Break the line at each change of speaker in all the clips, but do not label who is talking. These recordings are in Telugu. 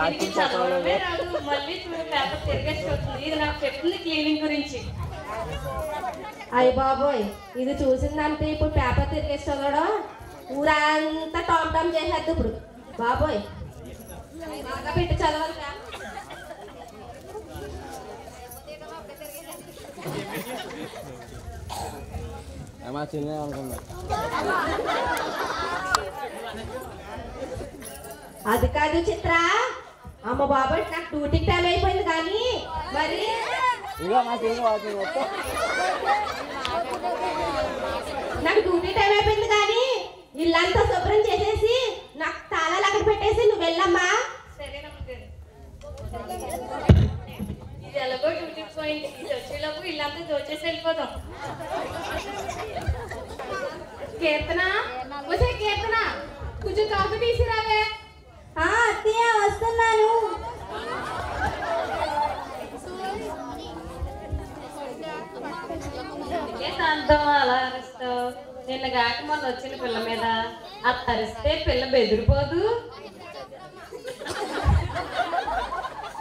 దీనికి చదవడమే రాదు, మళ్ళీ చూడు పేపర్ తిరిగేసి వస్తుంది. ఇది నాకు చెప్తుంది క్లీనింగ్ గురించి.
అయ్య బాబోయ్, ఇది చూసిందంటే ఇప్పుడు పేపర్ తిరిగేసి చదవడం ఊరంతా టామ్ టామ్ చేసేద్దు ఇప్పుడు. బాబోయ్ బాగా పెట్టి చదవాలి. అది కాదు చిత్ర, అమ్మ బాబోయ్ నాకు డ్యూటీకి టైం అయిపోయింది కానీ మరి నాకు డ్యూటీ టైం అయిపోయింది కానీ ఇల్లంతా శుభ్రం చేసేసి నాకు తాళాలు అక్కడ పెట్టేసి నువ్వు వెళ్ళమ్మా.
ఇది ఎలాగో డ్యూటీ పోయింది, ఇది వచ్చేలోపు ఇల్లంతా దోచేసి వెళ్ళిపోదాం.
కీర్తన, వచ్చే కీర్తన, కొంచెం కాఫీ తీసిరావే.
అత్తయ్య వస్తున్నాను.
శాంతం అలా అరుస్తావు? నిన్న గాక మొన్న వచ్చిన పిల్ల మీద అది అరిస్తే పిల్ల బెదిరిపోదు?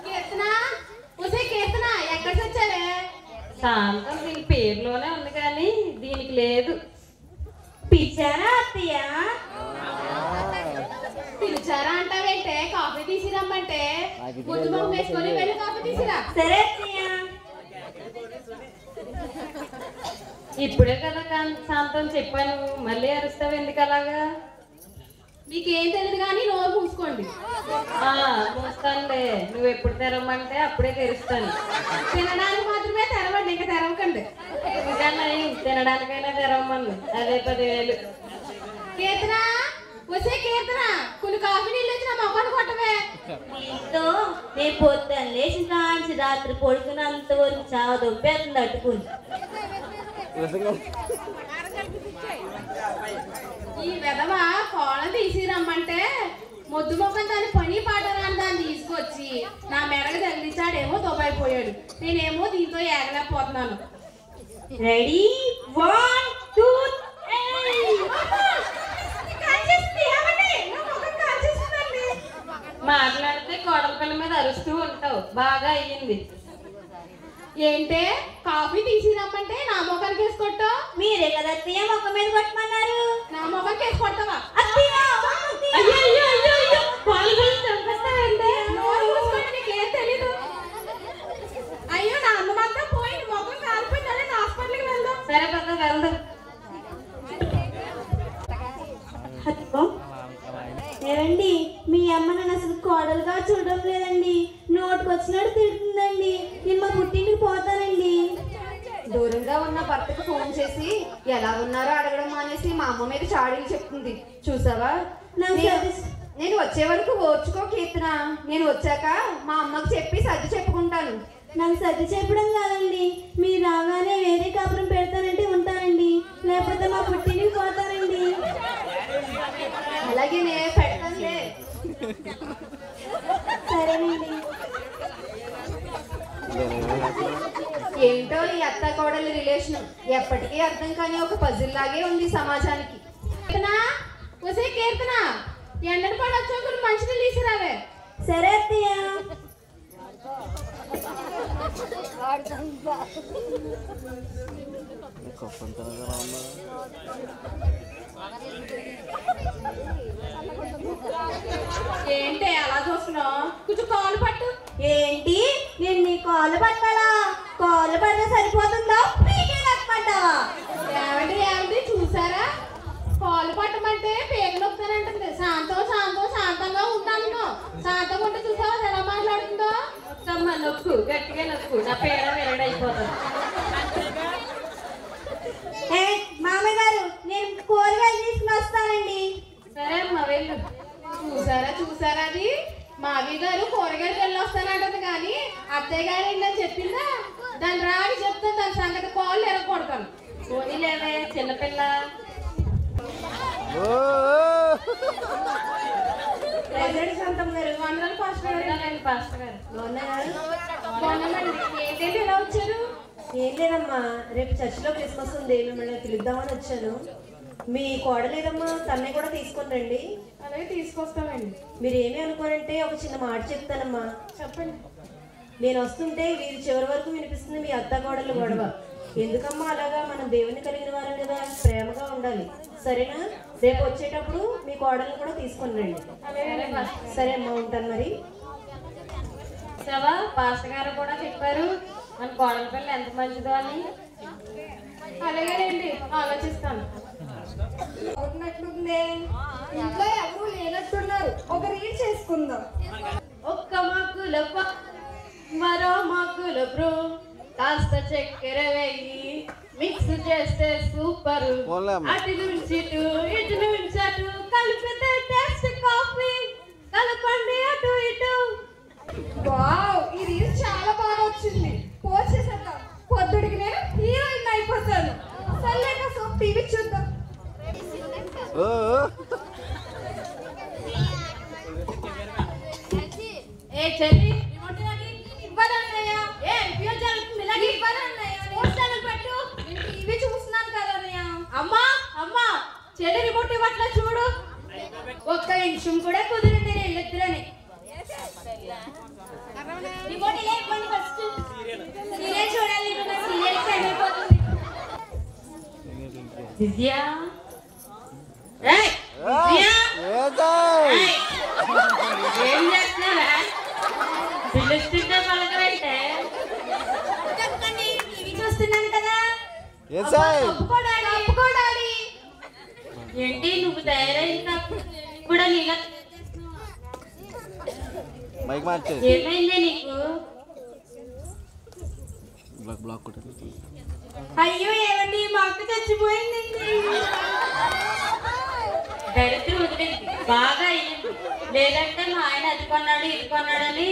కీర్తన, వచ్చే కీర్తన, ఎక్కడికి వచ్చావే?
శాంతం దీని పేరులోనే ఉంది కానీ దీనికి లేదు.
పిచ్చారా అత్తయ్య?
పిలిచారా అంటావేంటే? కాఫీ తీసిరమ్మంటే ముద్దు మొహం వేసుకొని వెళ్ళి కాఫీ తీసిరా.
సరే అత్తయ్య.
ఇప్పుడే కదా శాంతం చెప్పాను, మళ్ళీ అరుస్తావు ఎందుకు అలాగా?
మీకేం తెలియదు కానీ నోరు మూసుకోండి.
మూస్తానులే, నువ్వు ఎప్పుడు తెరవమంటే అప్పుడే తెరుస్తాను.
తినడానికి మాత్రమే తెరవండి, ఇంకా తెరవకండి.
ఇంకా తినడానికైనా తెరవమను, అదే 10,000.
కీర్తన, వచ్చే కీర్తన, కొన్ని కాఫీ నీళ్ళు వచ్చి నా మొక్కను కొట్టవే.
దీంతో నేను పొద్దున్న లేచి కాంచి రాత్రి పడుకున్నంత వరకు చాలా దొబ్బేస్తుంది అట్టుకుని.
ఈ విధవ కోళ్ళ తీసిరమ్మంటే మొద్దు మొక్కం దాని పని పాట రాని దాన్ని తీసుకొచ్చి నా మెడకు తగిలించాడేమో దొబ్బైపోయాడు. నేనేమో దీంతో ఏగలేకపోతున్నాను.
రెడీ 1 2
మాట్లాడితే కోడల పిల్ల మీద అరుస్తూ ఉంటావు, బాగా అయ్యింది.
ఏంటే కాఫీ తీసిరమ్మంటే నా మొక్కనికి వేసి కొట్టావు?
మీరే కదా అత్తయ్య మొక్క మీద కొట్టమన్నారు.
నా మొక్కనికి వేసి కొట్టావా? నోరు మూసుకొని నీకేం తెలీదు. అయ్యో, నా అమ్మ మాత్రం పోయింది, మొక్కం కాలిపోయిందని హాస్పిటల్కి వెళ్దాం.
సరే పెద్ద వెళ్దాం.
ఏమండి, మీ అమ్మ నన్ను అసలు కోడలుగా చూడడం లేదండి. నోటుకు వచ్చినట్టు తిడుతుందండి. నేను మా పుట్టింటికి పోతానండి.
దూరంగా ఉన్న భర్తకు ఫోన్ చేసి ఎలా ఉన్నారో అడగడం మానేసి మా అమ్మ మీద చాడీలు చెప్తుంది. చూసావా? నేను వచ్చే వరకు ఓర్చుకో కీర్తన. నేను వచ్చాక మా అమ్మకు చెప్పి సర్ది చెప్పుకుంటాను.
నాకు సర్ది చెప్పడం కాదండి, మీరు రాగానే వేరే కాపురం పెడతానంటే ఉంటానండి, లేకపోతే మా పుట్టింటికి పోతానండి.
అలాగే నేను పెడతానులే.
సరేనండి.
ఏంటో ఈ అత్త కోడలి రిలేషన్ ఎప్పటికీ అర్థం కాని ఒక పజిల్ లాగే ఉంది సమాజానికి.
కీర్తన, వచ్చే కీర్తన, ఎండను పడొచ్చో కొన్ని మంచినీళ్ళు తీసిరావే.
సరే అత్తయ్య.
ఏంటి అలా చూస్తున్నావు? కొంచెం కాలు పట్టు.
ఏంటి, నేను నీ కాళ్ళు పట్టాలా? కాళ్ళు పడితే సరిపోతుందా? పీకే కట్టమంటావా?
ఏమంటే ఏమంటే చూసారా? కాలు పట్టమంటే పేగ నొక్కుతానంటుంది. శాంతంగా ఉంటాను. శాంతంగా ఉంటే చూసావా ఎలా మాట్లాడుతుందో?
నొక్కు, గట్టిగా నొక్కు, నా పేడ విరడైపోతుంది.
మామయ్య గారు, నేను కూరగాయలు తీసుకుని వస్తానండి.
సరే అమ్మా వెళ్ళు.
చూసారా అది? మావి గారు కూరగాయలు వెళ్ళి వస్తానంటుంది కానీ అత్తయ్య గారు ఏంటని చెప్పిందా? దాన్ని రాని చెప్తాను, దాని సంగతి కాళ్ళు ఎరగొడతాను.
పోనీ లేవే చిన్నపిల్ల.
శాంతం గారు, వందలు పాస్టర్ గారు.
పాస్టర్ గారు
ఏంటంటే ఎలా వచ్చారు?
ఏం లేదమ్మా, రేపు చర్చిలో క్రిస్మస్ ఉంది, మిమ్మల్ని పిలుద్దామని వచ్చాను. మీ కోడలేదమ్మా తన్నే కూడా తీసుకొని రండి.
అలాగే తీసుకొస్తామండి.
మీరు ఏమీ అనుకోనంటే ఒక చిన్న మాట చెప్తానమ్మా.
చెప్పండి.
నేను వస్తుంటే వీరి చివరి వరకు వినిపిస్తుంది మీ అత్త కోడలు గొడవ. ఎందుకమ్మా అలాగా? మనం దేవుని కలిగిన వారం కదా, ప్రేమగా ఉండాలి. సరేనా? రేపు వచ్చేటప్పుడు మీ కోడలను కూడా తీసుకొని రండి. సరే అమ్మా, ఉంటాను మరి.
శవా పాస్టర్ గారు కూడా చెప్పారు మన కోడల పిల్ల ఎంత మంచిదో అని.
అలాగేనండి, ఆలోచిస్తాను.
ఇంట్లో ఎవరు లేనట్టున్నారు, ఒక రీల్ చేసుకుందాం.
ఒక్క మగ్గుల మరో మగ్గుల బ్రూ కాస్త చక్కెర వేయి మిక్స్ చేస్తే సూపర్. అటు నుంచి ఇటు నుంచి అటు కలిపితే టేస్ట్ కాఫీ. కలపండి అటు ఇటు.
వావ్, ఈ రీల్ చాలా బాగా వచ్చింది. పోస్ట్ చేసేద్దాం. పొద్దుడికి నేను హీరోయిన్ అయిపోతాను. సర్లేక సోప్ టీవీ చూద్దాం.
ఏ చెల్లి
టీవీ చూస్తున్నాను కదా అన్నయ్య.
అమ్మా అమ్మా చెల్లి రిమోట్ ఇవ్వట్లా చూడు.
ఒక్క నిమిషం కూడా కుదిరింది వీళ్ళిద్దరని. రిమోట్ ఇలా ఇవ్వండి ఫస్ట్. సీరియల్ చూడాలి, సీరియల్ టైం అయిపోతుంది.
దివ్య ఏం చేస్తున్నారా? పిలుస్తుంటే పలకరంటే
టీవీ చూస్తున్నాను కదా.
ఒప్పుకోడాలి.
ఏంటి నువ్వు తయారైన కూడా నీలా ఏమైందే నీకు?
అయ్యో ఏమండి, మా అక్క చచ్చిపోయిందండి.
దరిద్రం వదిలింది, బాగా అయ్యింది. లేదంటే మా ఆయన అది కొన్నాడు ఇది కొన్నాడని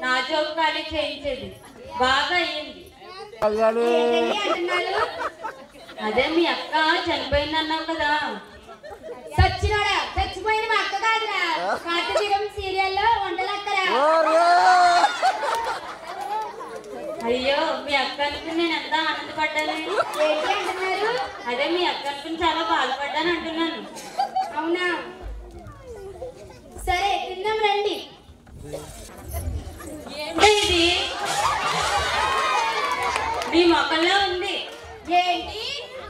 నా జోబు ఖాళీ చేయించేది. బాగా అయ్యింది.
అంటున్నారు.
అదే మీ అక్క చనిపోయిందన్నావు కదా.
చచ్చినోడా? చచ్చిపోయిన మా అక్క కాదురా, కార్తీకం సీరియల్లో వంటలక్కరా.
అయ్యో మీ అక్క అనుకుని నేను ఎంత ఆనందపడ్డాను.
ఏంటి అంటున్నారు?
అదే మీ అక్క అనుకుని చాలా బాధపడ్డాను అంటున్నాను.
అవునా, సరే తిందాం రండి.
ఏంటి ఇది? మీ మొక్కల్లో ఉంది.
ఏంటి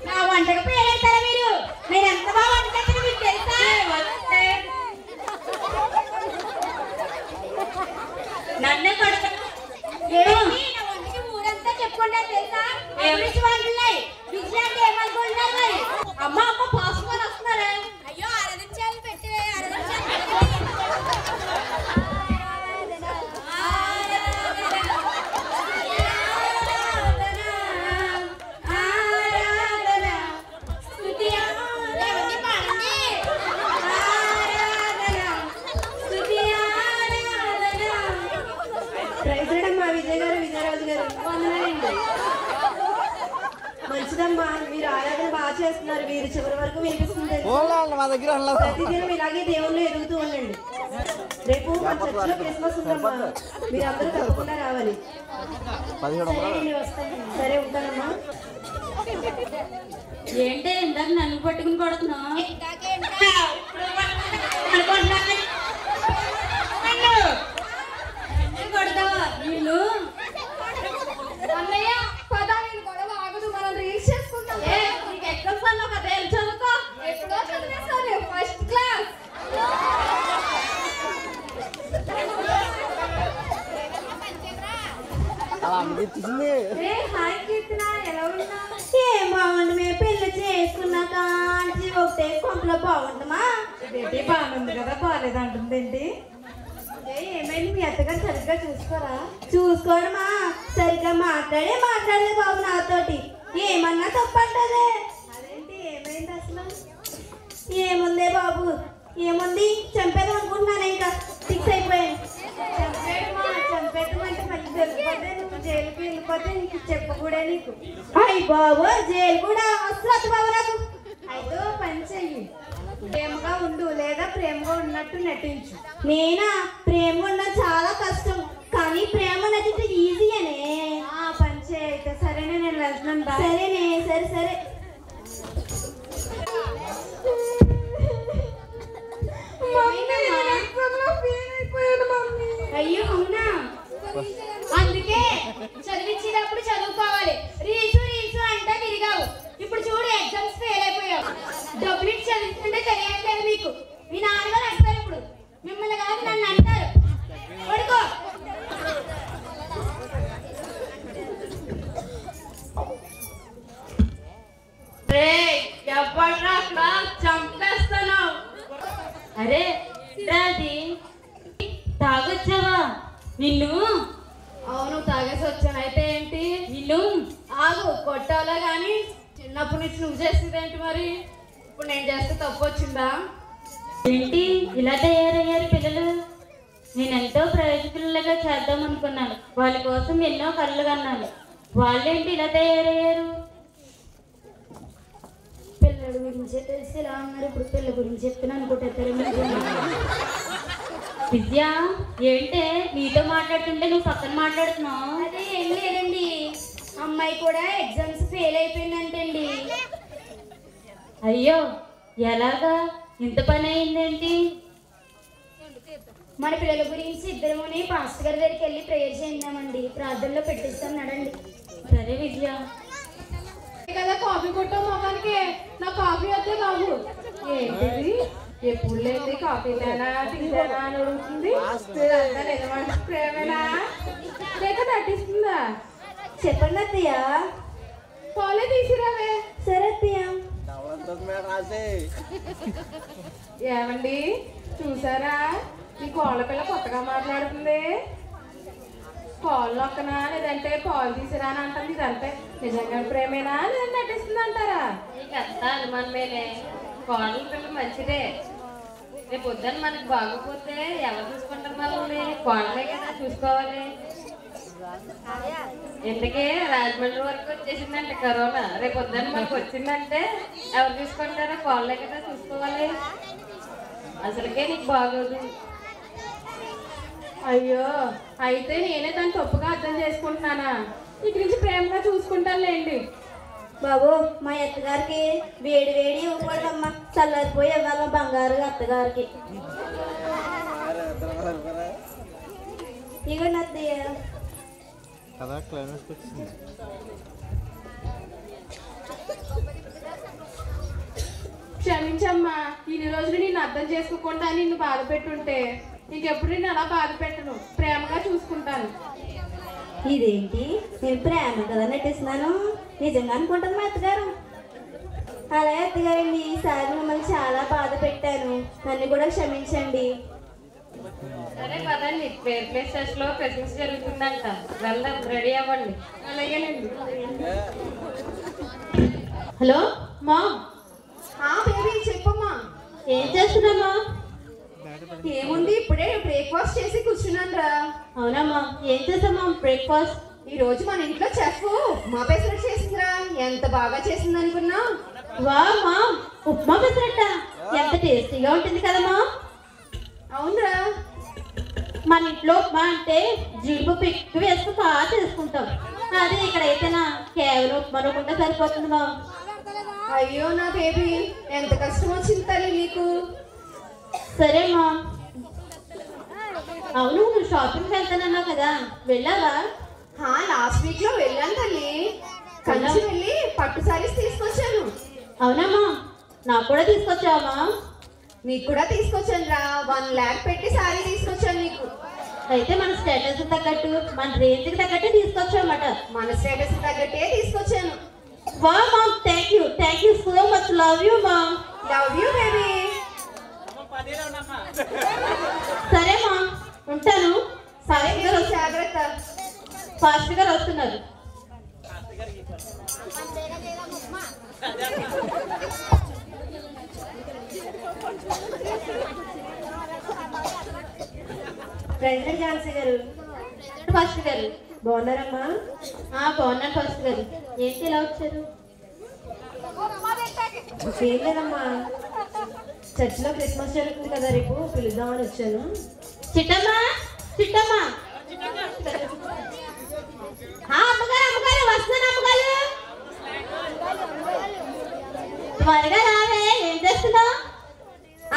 నా వంటకు పేరెడతారా మీరు? నేను ఎంత బాగా వంట చేస్తానో మీకు తెలుసా?
వస్తే నన్నే కొడతా.
ఏంటి నా వంటకి ఊరంతా చెప్పుకుంటా తెలుసా? ఎవరికి వంటలున్నాయి? బిజీ అంటే ఏమనుకుంటున్నారు మరి? అమ్మ అమ్మ పాసుకొని వస్తున్నారా? అయ్యో ఆరాధించాలి పెట్టి
విజయరాజు గారు వందనాలండి. మంచిదమ్మా, మీరు ఆరాధన బాగా చేస్తున్నారు. వీరు చివరి వరకు వినిపిస్తుంది. ప్రతిదినం ఇలాగే దేవుళ్ళు ఎదుగుతూ ఉండండి. రేపు మన చర్చిలో క్రిస్మస్ ఉందమ్మా, మీరు అందరూ తప్పకుండా రావాలి. సరే ఉంటానమ్మా.
ఏంటి ఇందాక నన్ను పట్టుకుని కొడుతున్నా? కొడతావా నేను?
అన్నయ్య పద, నేను గొడవ ఆగదు, మనం రీల్స్ చేసుకుందాం.
నీకు ఎగ్జామ్స్ అన్నా కదా, ఏం చదువుకో.
ఎప్పుడో చదివేసాను, ఫస్ట్ క్లాస్.
హాయ్ కీర్తన, ఎలా ఉన్నా? ఏం బాగుంది, మేము పెళ్లి చేసుకున్నాక ఒకటే కొంపలో బాగుంటామా? ఏంటి బాగుంది కదా, బాగాలేదంటుంది ఏంటి? ఏమైంది, మీ అత్తగారు సరిగ్గా చూసుకోరా? చూసుకోవడమా, సరిగ్గా మాట్లాడే బాబు నాతోటి. ఏమన్నా తప్పంటదే. అదేంటి, ఏమైంది అసలు? ఏముందే బాబు, ఏముంది, చంపేద్దాం అనుకుంటున్నాను. ఇంకా ఫిక్స్ అయిపోయాను. చంపేద్దాం అంటే మళ్ళీ దొరికిపోతే నువ్వు జైలుకి వెళ్ళిపోతే నీకు చెప్పకూడే. నీకు అయ్యి బాబు, జైలు కూడా వస్తుంది బాబు నాకు. అయితే పని చెయ్యి, ప్రేమగా ఉండు, లేదా ప్రేమగా ఉన్నట్టు నటించు. నేనా? ప్రేమగా ఉండడం చాలా కష్టం, కానీ ప్రేమ నటించే ఈజీ అనే. పని చేయి అయితే. సరేనే, నేను వెళ్తున్నాను. సరేనే, సరే. అయ్యో అవునా?
అందుకే చదివించేటప్పుడు చదువుకోవాలి. రీల్స్ అంటే తిరిగావు. ఇప్పుడు చూడు ఎగ్జామ్స్ ఫెయిల్ అయిపోయావు. డబ్బులు ఇచ్చి చదువుతుంటే తెలియట్లేదు మీకు. మీ నాన్నగారు అంటారు ఇప్పుడు, మిమ్మల్ని కాదు నన్ను అంటారు. పడుకో. చంపేస్తాను.
అరే రాది తాగొచ్చావా? నిన్ను
అవును తాగేసి వచ్చాను. అయితే ఏంటి?
నిన్ను
ఆగు, కొట్టాలా గాని చిన్నప్పటి నుంచి నువ్వు చేసేదేంటి మరి? ఇప్పుడు నేను చేస్తే తప్పు వచ్చిందా?
ఏంటి ఇలా తయారయ్యారు పిల్లలు? నేనెంతో ప్రయోజకులుగా చేద్దాం అనుకున్నాను. వాళ్ళ కోసం ఎన్నో కళ్ళు కన్నాను. వాళ్ళేంటి ఇలా తయారయ్యారు?
పిల్లల గురించే తెలిసి ఇలా ఉన్నారు. ఇప్పుడు పిల్లల గురించి చెప్తున్నాను అనుకుంటారు.
విద్య ఏంటే నీతో మాట్లాడుతుంటే నువ్వు పక్కన మాట్లాడుతున్నావు?
అదే ఏం లేదండి, అమ్మాయి కూడా ఎగ్జామ్స్ ఫెయిల్ అయిపోయిందంటండి.
అయ్యో ఎలాగా? ఇంత పని అయిందేంటి?
మన పిల్లల గురించి ఇద్దరుని పాస్టర్ గారి దగ్గరికి వెళ్ళి ప్రేయర్ చేద్దామండి. ప్రార్థనలో పెట్టిస్తాం నడండి.
సరే విద్య.
కదా కాఫీ కొట్టావు మొఖానికి. నా కాఫీ వద్దే బాబు. ఏంటిది? ఎప్పుడు లేని కాఫీ తేనా తీసేనా అని అడుగుతుంది. ఇదంతా నిజమైన ప్రేమేనా లేక నటిస్తుందా?
చెప్పండి అత్తయ్య.
పాలే తీసిరావే.
సరే అత్తయ్య.
ఏమండి చూసారా? ఈ కోళ్ళ పిల్ల కొత్తగా మాట్లాడుతుంది. పాలు నొక్కనా లేదంటే పాలు తీసిరా అని అంటుంది. ఇదంటే నిజంగా ప్రేమేనా లేదంటే నటిస్తుంది అంటారా?
నీకంతా అనుమానమేలే. కోడల పిల్ల మంచిదే. రేపు పొద్దున్న మనకు బాగోపోతే ఎవరు చూసుకుంటారు మనల్ని? కోడలే కదా చూసుకోవాలి. ఎందుకే రాజమండ్రి వరకు వచ్చేసిందంటే కరోనా. రేపు పొద్దున్న మనకు వచ్చిందంటే ఎవరు చూసుకుంటారో? కోడలే కదా చూసుకోవాలి. అసలుకే నీకు బాగోదు.
అయ్యో అయితే నేనే దాన్ని తప్పుగా అర్థం చేసుకుంటున్నానా? ఇక నుంచి ప్రేమగా చూసుకుంటానులేండి.
బాబు మా అత్తగారికి వేడి వేడి ఇవ్వకూడదమ్మా, చల్లారిపోయి ఇవ్వాలి బంగారు అత్తగారికి. ఇగోండి అత్తయ్య.
క్షమించమ్మా, ఇన్ని రోజులు నేను అర్థం చేసుకోకుండా నిన్ను బాధ పెట్టుంటే ఇంకెప్పుడు నేను అలా బాధ పెట్టను. ప్రేమగా చూసుకుంటాను.
ఇదేంటి, నేను ప్రేమ కదా నటిస్తున్నాను? నిజంగా అనుకుంటాను మా అత్తగారు. అలాగే అత్తగారండి, ఈసారి మిమ్మల్ని చాలా బాధ పెట్టాను, నన్ను కూడా క్షమించండి.
సరే పదండి, పేర్ ప్లేసెస్ లో క్రిస్మస్ జరుగుతుందంట. వెళ్దాం, రెడీ అవ్వండి.
అలాగేనండి.
హలో మా,
బేబీ చెప్పమ్మా.
ఏం చేస్తున్నామా?
ఏముంది, ఇప్పుడే బ్రేక్ఫాస్ట్ చేసి కూర్చున్నాను రా.
అవునమ్మా, ఏం చేసామా బ్రేక్ఫాస్ట్?
ఈ రోజు మన ఇంట్లో చెఫ్ మా పెసరట్టు చేసిందిరా. ఎంత బాగా చేసింది అనుకున్నా?
వా మా, ఉప్మా పెసరట్ట ఎంత టేస్టీగా ఉంటుంది కదమ్మా.
అవునరా.
మన ఇంట్లో ఉప్మా అంటే జీడిపప్పు ఎక్కువ వేసుకుని బాగా చేసుకుంటాం. అదే ఇక్కడైతేనా కేవలం ఉప్మా రూపంగా సరిపోతుంది మా.
అయ్యో నా బేబీ, ఎంత కష్టం వచ్చింది తల్లి నీకు.
సరే మా. అవును, నువ్వు షాపింగ్కి వెళ్తానన్నావు కదా, వెళ్ళావా?
లాస్ట్ వీక్ లో వెళ్ళాను తల్లి. కంచి వెళ్ళి పట్టు సారీస్ తీసుకొచ్చాను.
అవునమ్మా, నాకు కూడా తీసుకొచ్చావమ్మా?
నీకు కూడా తీసుకొచ్చాను రా. 1 lakh పెట్టి సారీ తీసుకొచ్చాను నీకు.
అయితే మన స్టేటస్ తగ్గట్టు, మన రేంజ్కి తగ్గట్టు తీసుకొచ్చావన్నమాట.
మన స్టేటస్ తగ్గట్టే తీసుకొచ్చాను.
వా mom, thank you so much. Love you mom.
Love you baby.
సరే మా, ఉంటాను.
జాగ్రత్త.
ఫాస్ట్ గారు వస్తున్నారు.
ప్రెసిడెంట్ ఝాన్సీ గారు.
ఫాస్ట్ గారు
బాగున్నారమ్మా?
బాగున్నాను ఫాస్ట్ గారు. ఏంటి ఇలా వచ్చారు?
ఏం లేదమ్మా, చర్చిలో క్రిస్మస్ జరుగుతుంది కదా, రేపు పిలుద్దామని వచ్చాను.
చిట్టమ్మా, చిట్టమ్మా. అమ్మగారు వస్తున్నాను. అమ్మగారు త్వరగా రావే. ఏం చేస్తున్నావు?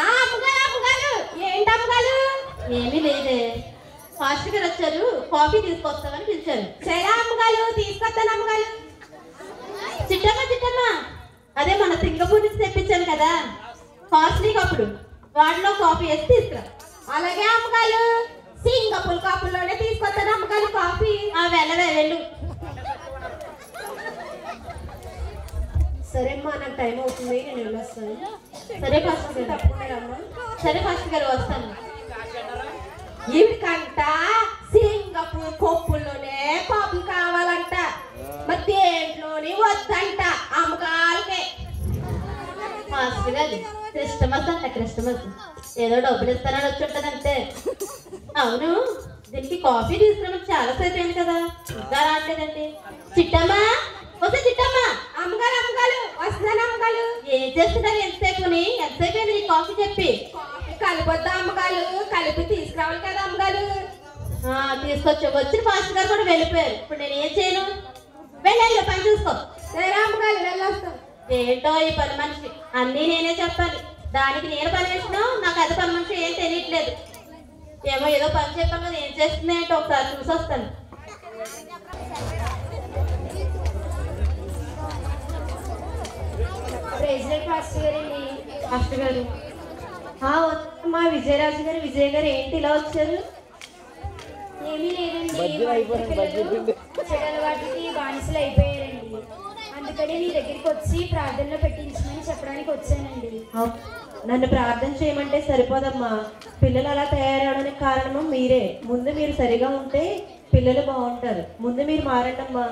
అమ్మగారు ఏంటి అమ్మగారు? ఏమీ లేదే. ఫాస్ట్ కాఫీ తీసుకొస్తామని పిలిచారు.
సరే అమ్మగారు తీసుకొస్తాను అమ్మగారు.
చిట్టమ్మ అదే మన సింగపూర్ నుంచి తెప్పించాను కదా కాస్ట్లీ కప్పుడు, వాటిలో కాఫీ వేసి తీసుకురా.
అలాగే అమ్మగారు, సింగపూర్ కప్పుల్లోనే తీసుకొస్తాను అమ్మగారు కాఫీ.
వెళ్ళు.
సరే అమ్మా, నాకు టైం అవుతుంది, నేను వెళ్ళొస్తాను.
సరే ఫస్ట్ గారు.
తప్పకుండా అమ్మా.
సరే ఫస్ట్ గారు వస్తాను.
ఇవికంట సింగపూర్ కొప్పుల్లోనే కాఫీ కావాలంట, మరి దేంట్లోని వద్దంట అమ్మగారికే.
మాస్టర్ గారు క్రిస్టమస్ అంట, క్రిస్టమస్ ఏదో డబ్బులు ఇస్తానని వచ్చి ఉంటుంది అంతే. అవును, దీనికి కాఫీ తీసుకురామని చాలా సేపు అయింది కదా, ఇంకా రావట్లేదండి. చిట్టమ్మా చిట్టమ్మా.
అమ్మగారు వస్తున్నాను అమ్మగారు.
ఏం చేస్తున్నారు ఎంతసేపు అయింది నీ కాఫీ చెప్పి?
కాఫీ కలిపొద్దా అమ్మగారు, కలిపి తీసుకురావాలి కదా అమ్మగారు.
వచ్చిన మాస్టర్ గారు కూడా వెళ్ళిపోయారు. ఇప్పుడు నేను ఏం చేయను? వెళ్ళాలి, పని చూసుకో.
సరే అమ్మగారు, వెళ్ళొస్తాం.
ఏంటో ఈ పని మనిషి, అన్నీ నేనే చెప్పాలి. దానికి నేను పని వేసినా నాకు అది పని మనిషి ఏం తెలియట్లేదు. ఏమో ఏదో పని చెప్పాను కదా, ఏం చేస్తుంది ఏంటో ఒకసారి చూసి వస్తాను. మాస్టర్ గారు
మా విజయరాజు గారు, విజయ్ గారు ఏంటి ఇలా వచ్చారు?
ఏమీ లేదండి, చెడు వాటికి బానిసలు అయిపోయారండి. అందుకని మీ దగ్గరికి వచ్చి ప్రార్థనలో పెట్టించమని చెప్పడానికి వచ్చానండి.
నన్ను ప్రార్థన చేయమంటే సరిపోదమ్మా, పిల్లలు అలా తయారవడానికి కారణము మీరే. ముందు మీరు సరిగా ఉంటే పిల్లలు బాగుంటారు. ముందు మీరు మారండమ్మా.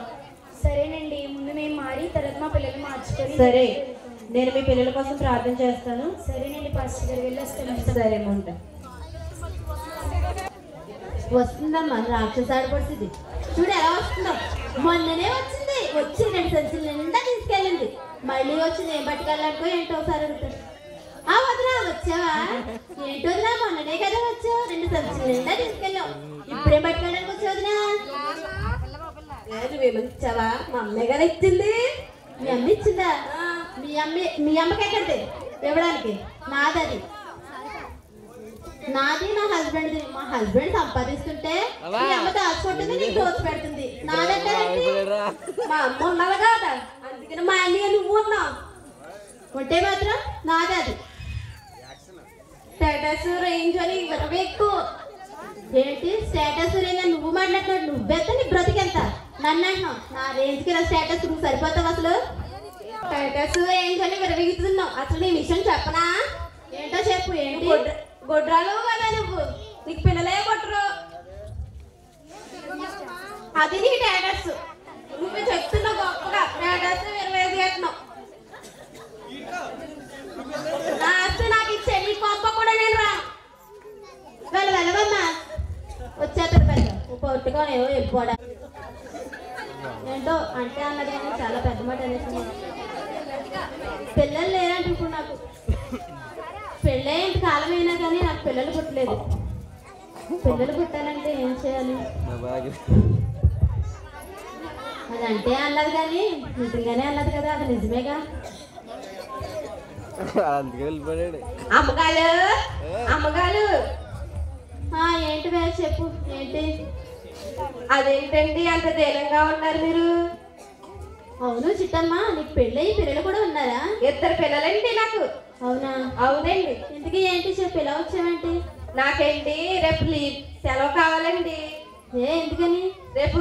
సరేనండి, ముందు మేము మారి తర్వాత మా పిల్లలు మార్చుకొని.
సరే, నేను మీ పిల్లల కోసం ప్రార్థన చేస్తాను.
సరేనండి పాస్టర్ గారు, వెళ్ళొస్తాను.
సరే ఉంటా.
వస్తుందమ్మా రాక్షస ఆడపడుతుంది. చూడు ఎలా వస్తుందో. మొన్ననే వచ్చింది, వచ్చి 2 సంచులు నిండా తీసుకెళ్ళింది. మళ్ళీ వచ్చింది, ఏం పట్టుకెళ్ళాడుకో ఏంటో ఒకసారి అడుగుతాడు. వదినా వచ్చావా? ఏంటో వదినా, మొన్ననే కదా వచ్చావు, 2 సంచులు నిండా తీసుకెళ్ళావు. ఇప్పుడేం పట్టుకెళ్ళడానికి వచ్చావు వదినా?
నువ్వేమని ఇచ్చావా? మా అమ్మాయి కదా ఇచ్చింది.
మీ అమ్మ ఇచ్చిందా? మీ అమ్మకి ఎక్కడిది ఇవ్వడానికి? నాదది, నాది నా హస్బెండ్ది. మా హస్బెండ్ సంపాదిస్తుంటే మీ అమ్మ దాచుకుంటుంది, నీకు దోచి పెడుతుంది. నాదంటే
మా అమ్మ ఉన్నది కదా, అందుకని మా అన్నయ్య నువ్వు ఉన్నావు.
ఉంటే మాత్రం నాది అది.
స్టేటస్ రేంజ్ అని ఎక్కువ.
ఏంటి స్టేటస్ రేంజ్? నువ్వు మాట్లాడుతున్నాడు, నువ్వెంత నీ బ్రతికెంత? నన్ను అంటున్నావు నా రేంజ్కి నా స్టేటస్ నువ్వు సరిపోతావు అసలు?
స్టేటస్ రేంజ్ అని విరవీగుతున్నావు. అసలు నీ విషయం చెప్పనా?
ఏంటో చెప్పు. ఏంటి?
గొడ్రాలు కదా నువ్వు, నీకు పిల్లలే కొట్టరు. అది నీ స్టేటస్. నువ్వు చెప్తున్నావు గొప్పగా స్టేటస్ విరవేసేస్తున్నావు. నా ఆస్తి నాకు ఇచ్చే, నీ గొప్ప కూడా నేను రా.
వెళ్ళవమ్మా, వచ్చేస్తాడు పెద్ద పొట్టుకొని వెళ్ళిపోవడా. ఏంటో అంటే అన్నది కానీ చాలా పెద్ద మాట అనేసి. పిల్లలు లేరంటే ఇప్పుడు నాకు పెళ్ళే ఇంత కాలం అయినా కానీ నాకు పిల్లలు పుట్టలేదు. పిల్లలు పుట్టాలంటే ఏం చేయాలి? అదంటే అన్నది కానీ నిజంగానే అన్నది కదా, అది నిజమేగా.
అమ్మగారు
ఏంటి చెప్పు. ఏంటి?
అదేంటండి అంత ధైర్యంగా ఉన్నారు మీరు?
అవును చిట్టమ్మ, నీకు పెళ్ళయి పిల్లలు కూడా ఉన్నారా?
2 పిల్లలండి నాకు.
అవునా?
అవునండి.
ఇంతకీ ఏంటి చెప్పు, ఎలా వచ్చావంటే?
నాకేంటి రేపు సెలవు కావాలండి.
ఎందుకని?
రేపు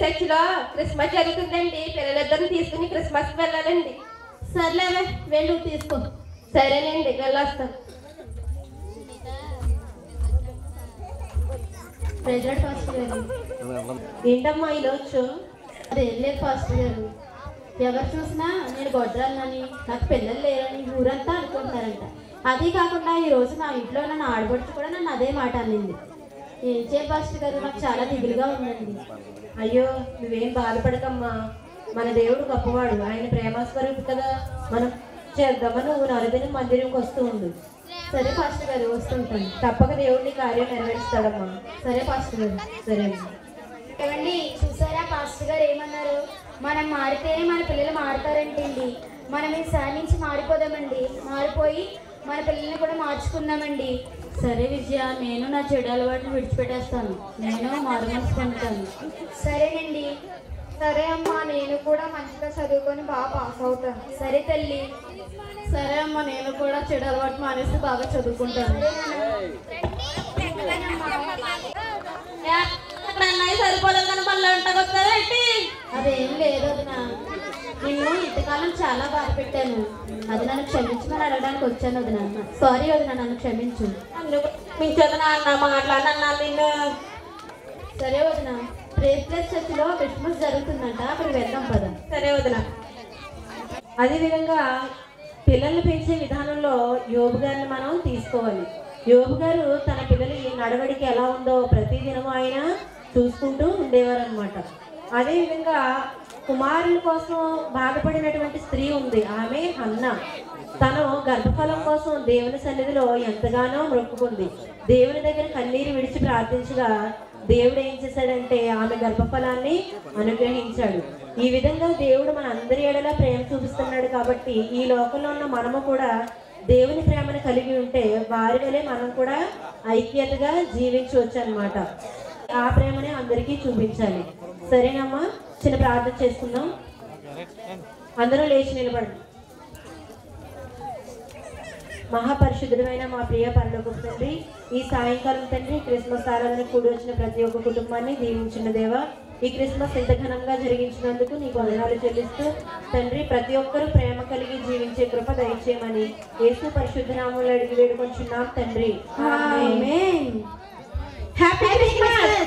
చర్చిలో క్రిస్మస్ జరుగుతుందండి. పిల్లలిద్దరిని తీసుకుని క్రిస్మస్ వెళ్ళాలండి.
సర్లేవే, వెళ్ళు తీసుకో.
సరేనండి, వెళ్ళొస్తాను. ఏంటమ్మా ఇలా వచ్చు?
అదేం లేదు ఫాస్ట్ గారు, ఎవరు చూసినా నేను గొడ్రాలని, నాకు పిల్లలు లేరని ఊరంతా అనుకుంటున్నారంట. అదే కాకుండా ఈ రోజు నా ఇంట్లో నన్ను ఆడబడుచు కూడా నన్ను అదే మాట అనింది. ఏం చేయ ఫాస్ట్ గారు, నాకు చాలా దిగులుగా ఉందండి.
అయ్యో నువ్వేం బాధపడకమ్మా, మన దేవుడు గొప్పవాడు, ఆయన ప్రేమస్వరూపు కదా. మనం చేద్దామని నువ్వు నలుగురి మందిరంకి వస్తూ ఉండు.
సరే ఫాస్ట్ గారు, వస్తుంటాను.
తప్పక దేవుడిని కార్యం నెరవేరుస్తాడమ్మా.
సరే ఫాస్ట్ గారు.
సరే
ఏమండి, చూసారా పాస్టర్ గారు ఏమన్నారు? మనం మారితేనే మన పిల్లలు మారుతారంటండి. మనం ఈసారి నుంచి మారిపోదామండి, మారిపోయి మన పిల్లల్ని కూడా మార్చుకుందామండి.
సరే విజయ, నేను నా చెడు అలవాటును విడిచిపెట్టేస్తాను. నేను మారుమనసు పొందుతాను.
సరేనండి. సరే అమ్మా, నేను కూడా మంచిగా చదువుకొని బాగా పాస్ అవుతాను. సరే తల్లి.
సరే అమ్మ, నేను కూడా చెడు అలవాటు మానేసి బాగా చదువుకుంటాను. సరిపోలేదు కానీ మళ్ళీ ఉంటాకొస్తారా ఏంటి? అదేం లేదు వదినా, నిన్ను ఇంతకాలం చాలా బాధ పెట్టాను. అది నన్ను క్షమించమని అడగడానికి వచ్చాను వదినా. సారీ వదినా, నన్ను క్షమించు. మాట్లాడన్నా నిన్ను. సరే వదినా, ప్రేస్లెస్ చర్చిలో క్రిస్మస్ జరుగుతుందంట, అక్కడికి వెళ్దాం పద.
సరే వదిన. అదేవిధంగా పిల్లల్ని పెంచే విధానంలో యోబు గారిని మనం తీసుకోవాలి. యోబు గారు తన పిల్లల నడవడికి ఎలా ఉందో ప్రతిదినం ఆయన చూసుకుంటూ ఉండేవారు అనమాట. అదేవిధంగా కుమారుల కోసం బాధపడినటువంటి స్త్రీ ఉంది, ఆమె హన్నా. తను గర్భఫలం కోసం దేవుని సన్నిధిలో ఎంతగానో మొక్కుకుంది. దేవుని దగ్గర కన్నీరు విడిచి ప్రార్థించగా దేవుడు ఏం చేశాడంటే ఆమె గర్భఫలాన్ని అనుగ్రహించాడు. ఈ విధంగా దేవుడు మన అందరి ఎడలా ప్రేమ చూపిస్తున్నాడు. కాబట్టి ఈ లోకంలో ఉన్న మనము కూడా దేవుని ప్రేమను కలిగి ఉంటే వారి వలె మనం కూడా ఐక్యతగా జీవించవచ్చు అన్నమాట. ఆ ప్రేమని అందరికీ చూపించాలి. సరేనమ్మా, చిన్న ప్రార్థన చేసుకుందాం. అందరూ లేచి నిలబడండి. మహాపరిశుద్ధుడైన మా ప్రియ పరలోకపు తండ్రి, ఈ సాయంకాలం తండ్రి క్రిస్మస్ ఆరాధన కూడి వచ్చిన ప్రతి ఒక్క కుటుంబాన్ని దీవించిన దేవా, ఈ క్రిస్మస్ ఇంత ఘనంగా జరిగించినందుకు నీకు వందనాలు చెల్లిస్తూ తండ్రి, ప్రతి ఒక్కరూ ప్రేమ కలిగి జీవించే కృప దయచేయమని యేసు పరిశుద్ధ నామములో అడిగి వేడుకొంచున్నాం తండ్రి.
ఆమేన్. Happy Christmas.